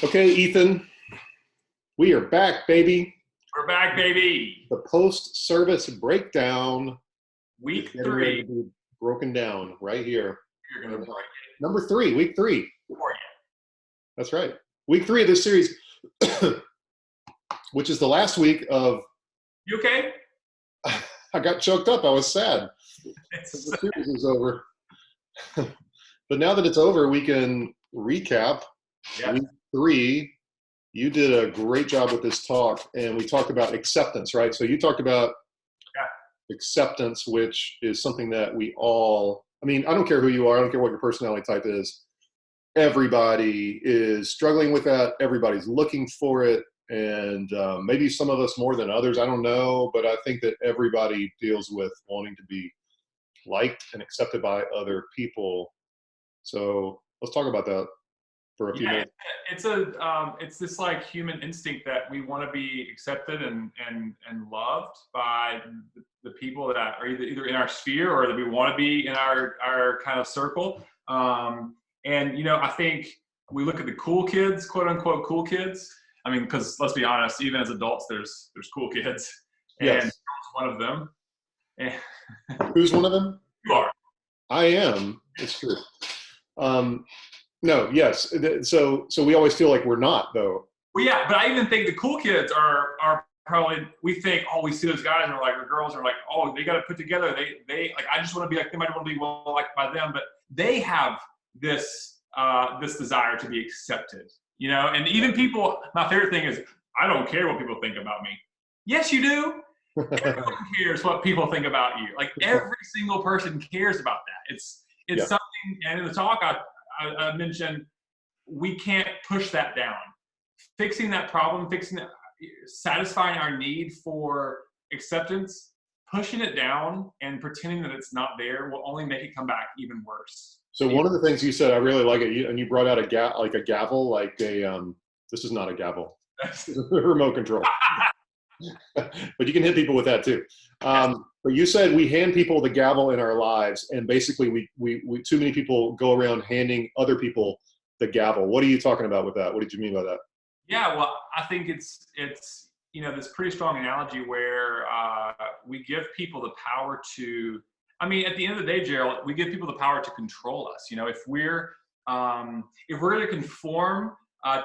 Okay, Ethan, we are back, baby. We're back, baby. The post-service breakdown is Week getting ready three. to be broken down right here. You're gonna break Number three, week three. it for you. That's right. Week three of this series, which is the last week of. You okay? I got choked up. I was sad. It's, The series is over. But now that it's over, we can recap yeah. week three. You did a great job with this talk, and we talked about acceptance, right? So you talked about acceptance, which is something that we all, I mean, I don't care who you are, I don't care what your personality type is. Everybody is struggling with that. Everybody's looking for it. And maybe some of us more than others, I don't know. But I think that everybody deals with wanting to be liked and accepted by other people. So let's talk about that for a few minutes. It's this like human instinct that we want to be accepted and loved by the people that are either in our sphere or that we want to be in our kind of circle. And I think we look at the cool kids, quote unquote cool kids. I mean, because let's be honest, even as adults, there's cool kids, and Yes. one of them. And Who's one of them? you are. I am. It's true. No, yes. So we always feel like we're not, though. Well, yeah, but I even think the cool kids are probably, we think, oh, we see those guys and we're like, or girls are like, oh, they got to put together. They like, I just want to be like them. I want to be well liked by them, but they have this desire to be accepted, and even people, my favorite thing is, I don't care what people think about me. Yes, you do. Everyone cares what people think about you. Like every single person cares about that. It's something, and in the talk I mentioned, we can't push that down. Fixing that problem, satisfying our need for acceptance, pushing it down and pretending that it's not there will only make it come back even worse. So one of the things you said, I really like it, and you brought out a gavel, like a this is not a gavel, remote control, but you can hit people with that too. But you said we hand people the gavel in our lives, and basically we too many people go around handing other people the gavel. What are you talking about with that? What did you mean by that? Yeah, well, I think it's this pretty strong analogy where we give people the power to. I mean, at the end of the day, Jerel, we give people the power to control us. If we're going to conform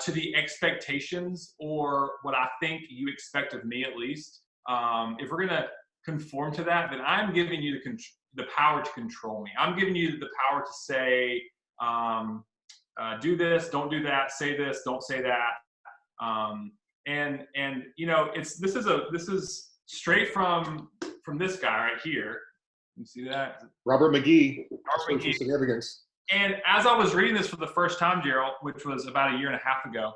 to the expectations or what I think you expect of me, at least, if we're going to conform to that, then I'm giving you the power to control me. I'm giving you the power to say, do this, don't do that, say this, don't say that. This is straight from this guy right here. You see that? Robert McGee. Robert McGee. Significance. And as I was reading this for the first time, Jerel, which was about a year and a half ago,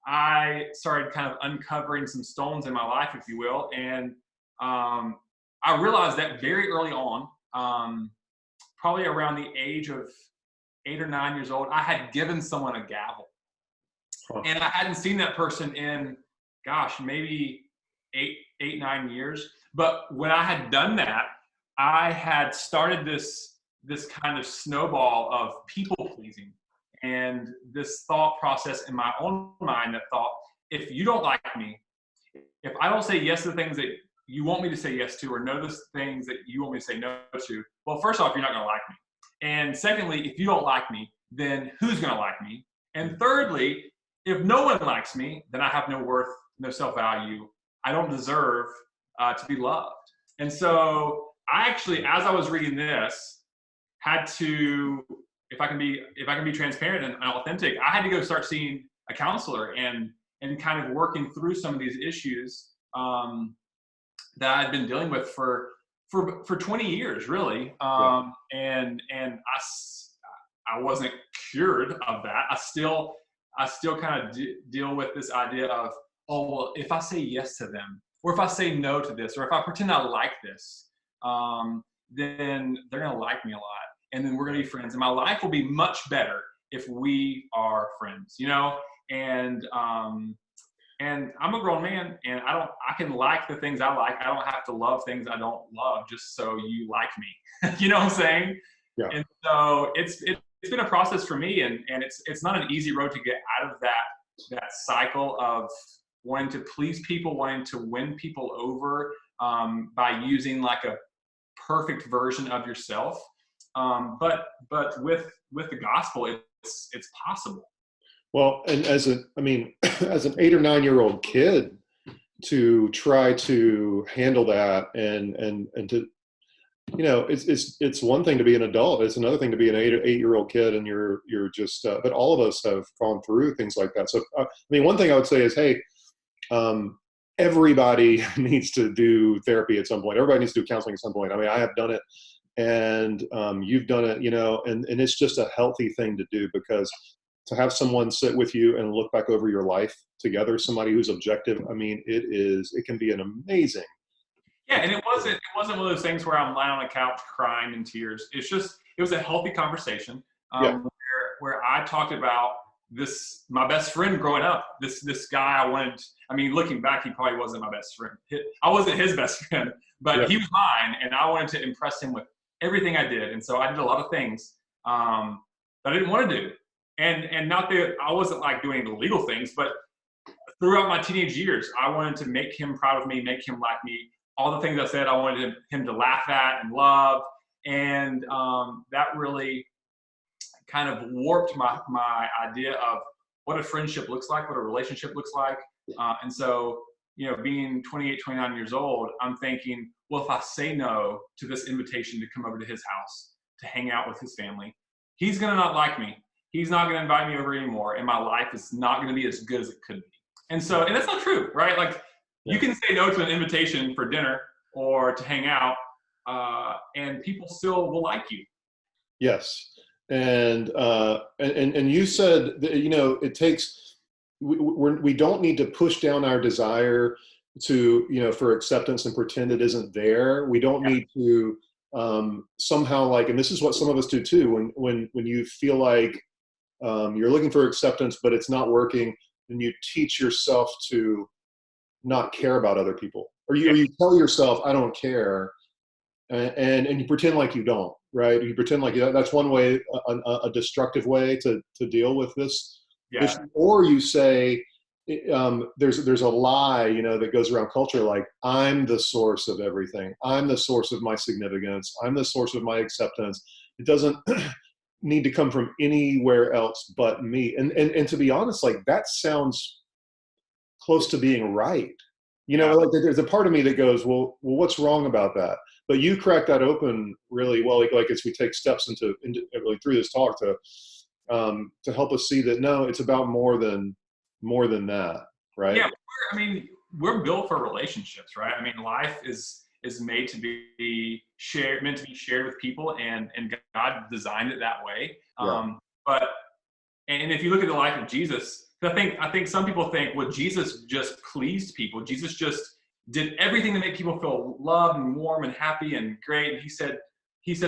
I started kind of uncovering some stones in my life, if you will. And I realized that very early on, probably around the age of 8 or 9 years old, I had given someone a gavel. Huh. And I hadn't seen that person in, maybe 9 years. But when I had done that, I had started this kind of snowball of people pleasing and this thought process in my own mind that thought, if you don't like me, if I don't say yes to the things that you want me to say yes to, or no to the things that you want me to say no to, well, first off, you're not going to like me. And secondly, if you don't like me, then who's going to like me? And thirdly, if no one likes me, then I have no worth, no self-value. I don't deserve to be loved. And so I actually, as I was reading this, had to, if I can be transparent and authentic, I had to go start seeing a counselor and kind of working through some of these issues that I'd been dealing with for 20 years, really. And I wasn't cured of that. I still kind of deal with this idea of, oh, well, if I say yes to them, or if I say no to this, or if I pretend I like this, then they're going to like me a lot. And then we're going to be friends. And my life will be much better if we are friends, And I'm a grown man, and I can like the things I like. I don't have to love things I don't love just so you like me. You know what I'm saying? Yeah. And so it's it's been a process for me, and it's not an easy road to get out of that cycle of wanting to please people, wanting to win people over by using like a perfect version of yourself. But with the gospel, it's possible. Well, and I mean, as an 8 or 9 year old kid, to try to handle that and to, it's one thing to be an adult. It's another thing to be an 8 year old kid, and you're just. But all of us have gone through things like that. So, I mean, one thing I would say is, hey, everybody needs to do therapy at some point. Everybody needs to do counseling at some point. I mean, I have done it, and you've done it, and it's just a healthy thing to do, because to have someone sit with you and look back over your life together, somebody who's objective, I mean, it can be an amazing. Yeah, and it wasn't one of those things where I'm lying on the couch crying in tears. It was a healthy conversation where I talked about my best friend growing up, this guy I wanted. I mean, looking back, he probably wasn't my best friend. I wasn't his best friend, but he was mine, and I wanted to impress him with everything I did. And so I did a lot of things that I didn't want to do. And not that I wasn't like doing illegal things, but throughout my teenage years, I wanted to make him proud of me, make him like me. All the things I said, I wanted him to laugh at and love. And that really kind of warped my idea of what a friendship looks like, what a relationship looks like. And so, being 28, 29 years old, I'm thinking, well, if I say no to this invitation to come over to his house, to hang out with his family, he's going to not like me. He's not going to invite me over anymore, and my life is not going to be as good as it could be. And that's not true, right? Like, you can say no to an invitation for dinner or to hang out, and people still will like you. Yes, and you said that, it takes. We don't need to push down our desire to for acceptance and pretend it isn't there. We don't need to somehow, like, and this is what some of us do too. When you feel like you're looking for acceptance, but it's not working, and you teach yourself to not care about other people, or you tell yourself, I don't care, and you pretend like you don't, right? You pretend like that's one way, a destructive way to deal with this issue. Or you say, there's a lie, that goes around culture, like, I'm the source of everything. I'm the source of my significance. I'm the source of my acceptance. It doesn't need to come from anywhere else but me. And to be honest, like, that sounds close to being right. Like, there's a part of me that goes, well, what's wrong about that? But you crack that open really well, like as we take steps into really through this talk to help us see that, no, it's about more than that, right? Yeah, we're built for relationships, right? I mean, life is made to be shared, meant to be shared with people, and God designed it that way. But if you look at the life of Jesus, I think some people think, well, Jesus just pleased people. Jesus just did everything to make people feel loved and warm and happy and great. And he said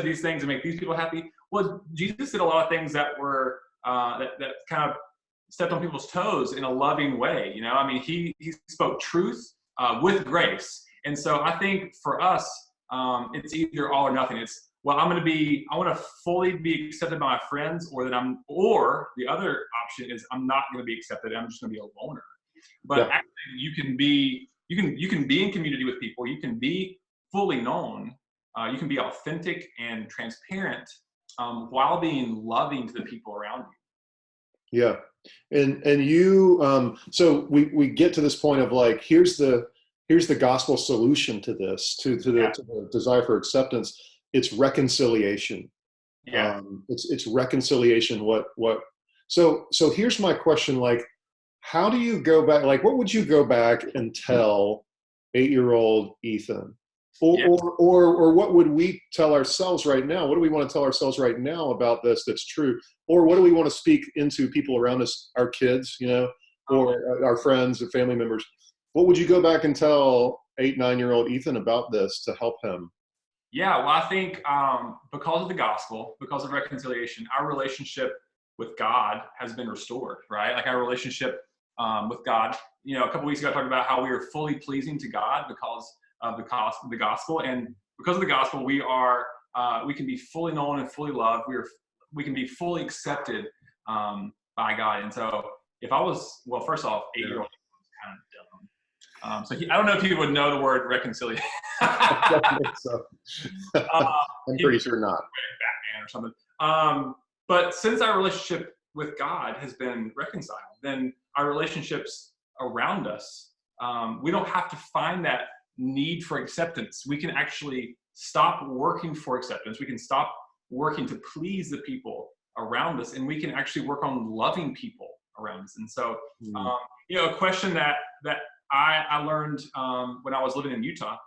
these things to make these people happy. Well, Jesus did a lot of things that were that kind of stepped on people's toes in a loving way. He spoke truth with grace. And so I think for us, it's either all or nothing. It's, well, I want to fully be accepted by my friends, or the other option is I'm not going to be accepted. I'm just going to be a loner. But actually, you can be in community with people. You can be fully known. You can be authentic and transparent while being loving to the people around you. Yeah, and you. So we get to this point of, like, here's the gospel solution to this, to the desire for acceptance. It's reconciliation. It's reconciliation. So here's my question. Like, how do you go back? Like, what would you go back and tell 8-year-old Ethan? Or what would we tell ourselves right now? What do we want to tell ourselves right now about this that's true? Or what do we want to speak into people around us, our kids, or our friends or family members? What would you go back and tell 8-9-year-old Ethan about this to help him? Yeah, well, I think because of the gospel, because of reconciliation, our relationship with God has been restored, right? Like, our relationship with God, a couple weeks ago I talked about how we are fully pleasing to God because of the gospel. And because of the gospel, we can be fully known and fully loved. we can be fully accepted by God. And so if I was, well, first off, 8-year-old was kind of dumb. So I don't know if he would know the word reconciliation. I think so. I'm pretty sure not. Batman or something. But since our relationship with God has been reconciled, then our relationships around us, we don't have to find that need for acceptance. We can actually stop working for acceptance. We can stop working to please the people around us, and we can actually work on loving people around us. And so, a question that I learned when I was living in Utah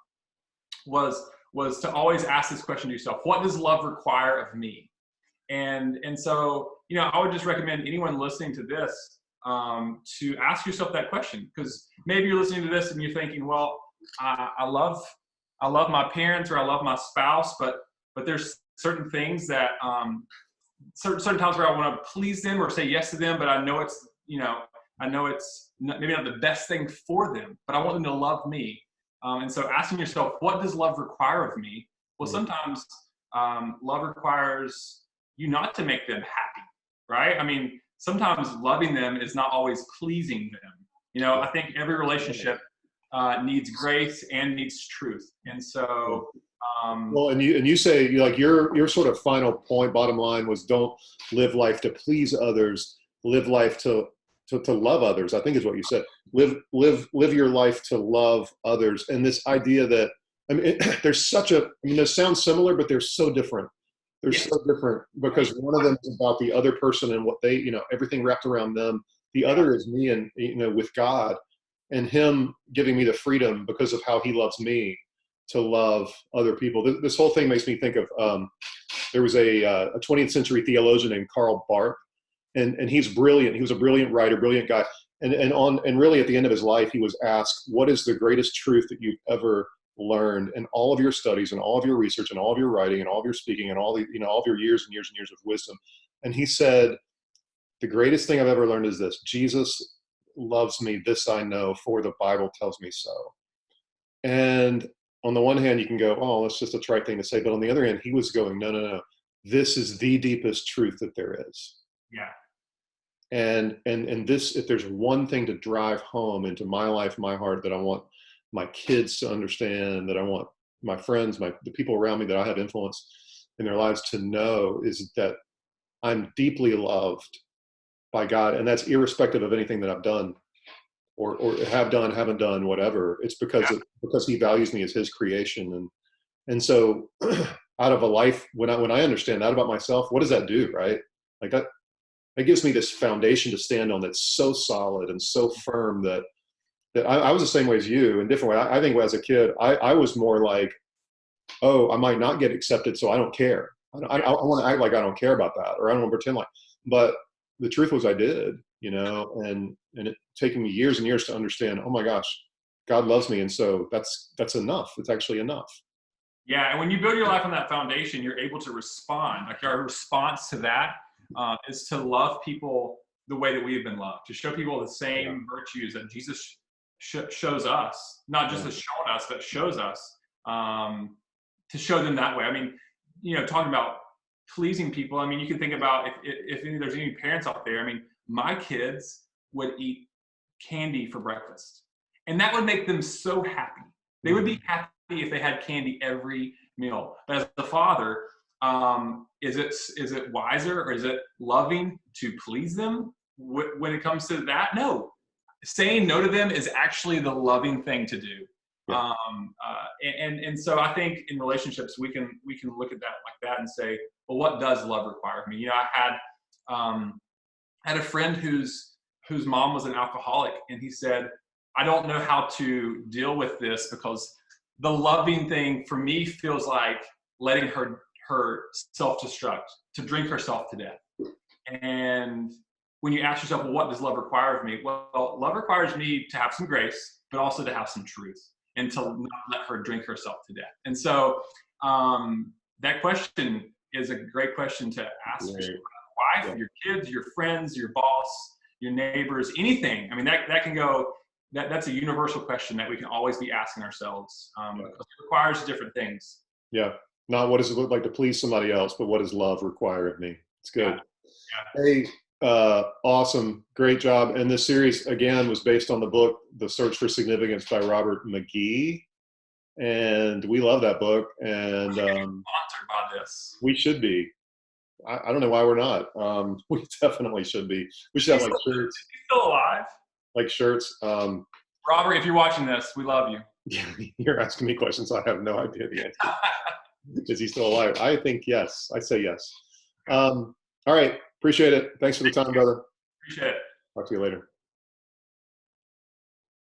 was to always ask this question to yourself: what does love require of me? And so, I would just recommend anyone listening to this to ask yourself that question, because maybe you're listening to this and you're thinking, well, I love my parents, or I love my spouse, but there's certain things that certain times where I want to please them or say yes to them, but I know it's maybe not the best thing for them, but I want them to love me. And so asking yourself, what does love require of me? Well, sometimes love requires you not to make them happy, right? I mean, sometimes loving them is not always pleasing them. I think every relationship needs grace and needs truth. And so, well, and you say, like, your sort of final point, bottom line, was don't live life to please others, live life to love others, I think is what you said. Live your life to love others. And this idea that, there's those sound similar, but they're so different. They're so different, because one of them is about the other person and what they, everything wrapped around them. The other is me and, with God, and him giving me the freedom because of how he loves me to love other people. This whole thing makes me think of, there was a 20th century theologian named Karl Barth, and he's brilliant. He was a brilliant writer, brilliant guy. And really at the end of his life, he was asked, what is the greatest truth that you've ever learned in all of your studies and all of your research and all of your writing and all of your speaking and all of your years and years and years of wisdom? And he said, the greatest thing I've ever learned is this: Jesus loves me, this I know, for the Bible tells me so. And on the one hand, you can go, oh, that's just a trite thing to say. But on the other hand, he was going, no. This is the deepest truth that there is. Yeah. And this, if there's one thing to drive home into my life, my heart, that I want my kids to understand, that I want my friends, the people around me that I have influence in their lives to know, is that I'm deeply loved by God. And that's irrespective of anything that I've done or have done, haven't done, whatever. It's because he values me as his creation. And so out of a life, when I understand that about myself, what does that do, right? Like that gives me this foundation to stand on that's so solid and so firm that I was the same way as you in a different way. I think as a kid, I was more like, oh, I might not get accepted, so I don't care. I want to act like I don't care about that, or I don't want to pretend like. But the truth was I did, and it taken me years and years to understand, oh my gosh, God loves me. And so that's enough. It's actually enough. Yeah. And when you build your life on that foundation, you're able to respond. Like, our response to that is to love people the way that we have been loved, to show people the same virtues that Jesus shows us, not just has shown us, but shows us, to show them that way. I mean, talking about pleasing people, I mean, you can think about if there's any parents out there. I mean, my kids would eat candy for breakfast, and that would make them so happy. They would be happy if they had candy every meal. But as a father, is it wiser, or is it loving to please them when it comes to that? No. Saying no to them is actually the loving thing to do. Yeah. And so I think in relationships, we can look at that like that and say, well, what does love require of me? I had a friend whose mom was an alcoholic, and he said, I don't know how to deal with this, because the loving thing for me feels like letting her self-destruct, to drink herself to death. And when you ask yourself, well, what does love require of me? Well, love requires me to have some grace, but also to have some truth, and to not let her drink herself to death. And so that question is a great question to ask your wife, your kids, your friends, your boss, your neighbors, anything. I mean, that can go, that's a universal question that we can always be asking ourselves, because it requires different things. Yeah. Not what does it look like to please somebody else, but what does love require of me? It's good. Yeah. Hey, awesome. Great job. And this series, again, was based on the book, The Search for Significance by Robert McGee. And we love that book. And Sponsored by this. we should be. I don't know why we're not. We definitely should be. We should have like shirts. Is he still alive? Like shirts. Robert, if you're watching this, we love you. You're asking me questions. I have no idea the answer. Is he still alive? I think yes. I say yes. All right. Appreciate it. Thanks for the time, brother. Appreciate it. Talk to you later.